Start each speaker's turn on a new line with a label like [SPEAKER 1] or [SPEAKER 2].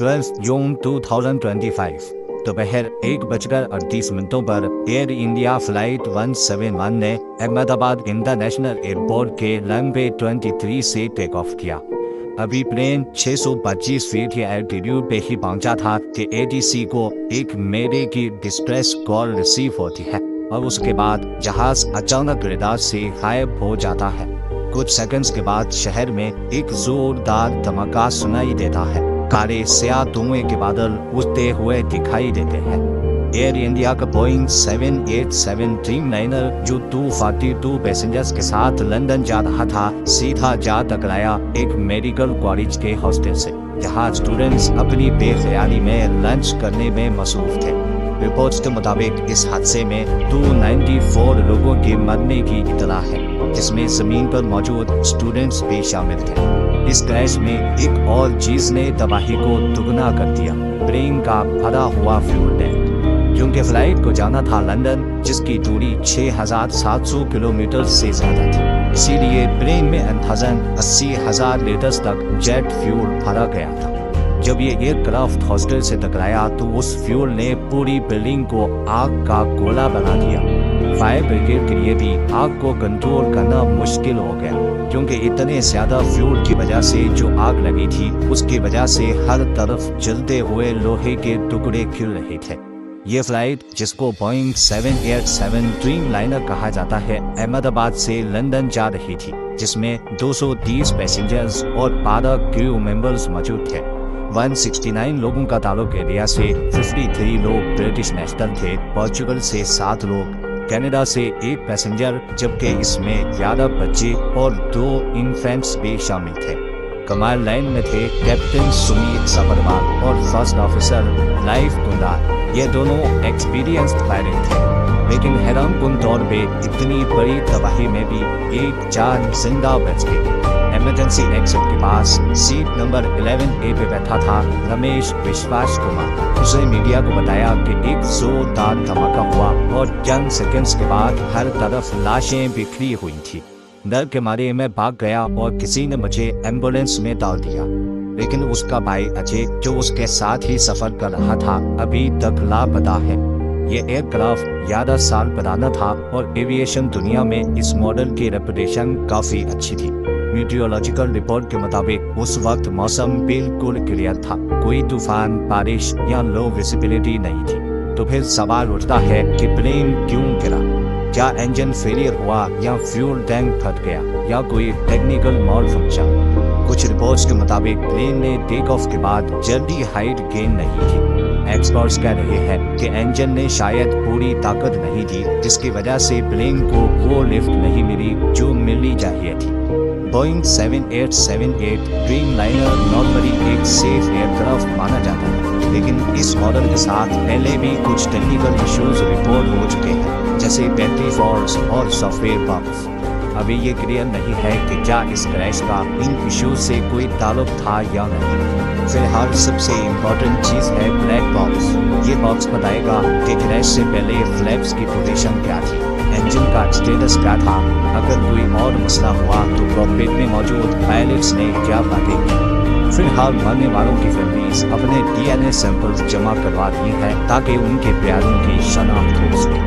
[SPEAKER 1] 12 जून 2025 दोपहर 1:38 पर air India flight 171 ने अहमदाबाद इंटरनेशनल एयरपोर्ट के रनवे 23 से टेक ऑफ किया। अभी प्लेन 625 फीट की एल्टीट्यूड पे ही पहुंचा था कि एटीसी को एक मेरे की डिस्ट्रेस कॉल रिसीव होती है और उसके बाद जहाज अचानक रडार से गायब हो जाता है। कुछ सेकंड्स के बाद शहर में एक जोरदार धमाका सुनाई देता है। काले स्याह धुएं के बादल उठते हुए दिखाई देते हैं। एयर इंडिया का बोइंग 787 ड्रीमलाइनर जो 242 पैसेंजर्स के साथ लंदन जा रहा था, सीधा जा टकराया एक मेडिकल कॉलेज के हॉस्टल से, जहां स्टूडेंट्स अपनी बेख्याली में लंच करने में मसरूफ थे। रिपोर्ट्स के मुताबिक इस हादसे में 294 लोगों के मरने की इत्तला है, जिसमें जमीन पर मौजूद स्टूडेंट्स भी शामिल थे। इस क्रैश में एक और चीज ने तबाही को दुगना कर दिया, प्लेन का भरा हुआ फ्यूल टैंक। क्योंकि फ्लाइट को जाना था लंदन, जिसकी दूरी 6700 किलोमीटर से ज्यादा थी, इसीलिए प्लेन में अंदाजन 80,000 लीटर तक जेट फ्यूल भरा गया था। जब ये एयरक्राफ्ट हॉस्टल से टकराया तो उस फ्यूल ने पूरी बिल्डिंग को आग का गोला बना दिया। फायर ब्रिगेड के लिए भी आग को कंट्रोल करना मुश्किल हो गया, क्योंकि इतने ज्यादा फ्यूल की वजह से जो आग लगी थी, उसकी वजह से हर तरफ जलते हुए लोहे के टुकड़े खिल रहे थे। ये फ्लाइट, जिसको बोइंग 787 ड्रीमलाइनर कहा जाता है, अहमदाबाद से लंदन जा रही थी, जिसमें 230 पैसेंजर्स और 12 क्रू मेंबर्स मौजूद थे। 169 लोगों का ताल्लुक इंडिया से, 53 लोग ब्रिटिश नेशनल थे, पोर्चुगल से 7 लोग, कनाडा से 1 पैसेंजर, जबकि इसमें 11 बच्चे और 2 इन्फेंट्स भी शामिल थे। कमांड लाइन में थे कैप्टन सुमित सबरवाल और फर्स्ट ऑफिसर लाइफ कुंडार। ये दोनों एक्सपीरियंस्ड पायलट थे, लेकिन हैरानकुन तौर पे इतनी बड़ी तबाही में भी एक जान जिंदा बच गई। इमरजेंसी एग्जिट के पास सीट नंबर 11A पे बैठा था रमेश विश्वास कुमार। उसने मीडिया को बताया कि एक जोरदार धमाका हुआ और चंद सेकंड्स के बाद हर तरफ लाशें बिखरी हुई थी। डर के मारे मैं भाग गया और किसी ने मुझे एम्बुलेंस में डाल दिया, लेकिन उसका भाई अजय, जो उसके साथ ही सफर कर रहा था, अभी तक लापता है। ये एयरक्राफ्ट 11 साल पुराना था और एविएशन दुनिया में इस मॉडल की रेपुटेशन काफी अच्छी थी। मीटियोलॉजिकल रिपोर्ट के मुताबिक उस वक्त मौसम बिल्कुल क्लियर था, कोई तूफान, बारिश या लो विजिबिलिटी नहीं थी। तो फिर सवाल उठता है कि प्लेन क्यों गिरा? क्या इंजन फेलियर हुआ या फ्यूल टैंक फट गया या कोई टेक्निकल मॉल फंक्शन? कुछ रिपोर्ट्स के मुताबिक प्लेन ने टेक ऑफ के बाद जल्दी हाइट गेन नहीं की। एक्सपर्ट्स कह रहे हैं कि इंजन ने शायद पूरी ताकत नहीं दी, जिसकी वजह से प्लेन को वो लिफ्ट नहीं मिली जो मिलनी चाहिए थी। बोइंग 7878 ड्रीमलाइनर नॉर्मली एक सेफ एयरक्राफ्ट माना जाता है, लेकिन इस मॉडल के साथ पहले भी कुछ टेक्निकल इश्यूज रिपोर्ट हो चुके हैं, जैसे बैटरी फॉल्ट्स और सॉफ्टवेयर बग्स। अभी ये क्लियर नहीं है कि क्या इस क्रैश का इन इश्यूज से कोई ताल्लुक था या नहीं। फिलहाल सबसे इम्पोर्टेंट चीज है ब्लैक बॉक्स। ये बॉक्स बताएगा कि क्रैश से पहले फ्लैप्स की पोजीशन क्या थी, इंजन का स्टेटस क्या था, अगर कोई और मसला हुआ तो कॉकपिट में मौजूद पायलट्स ने क्या बातें की। फिलहाल मरने वालों की फैमिलीज अपने DNA सैंपल्स जमा करवा दी है ताकि उनके प्यारों की शनाख्त हो सके।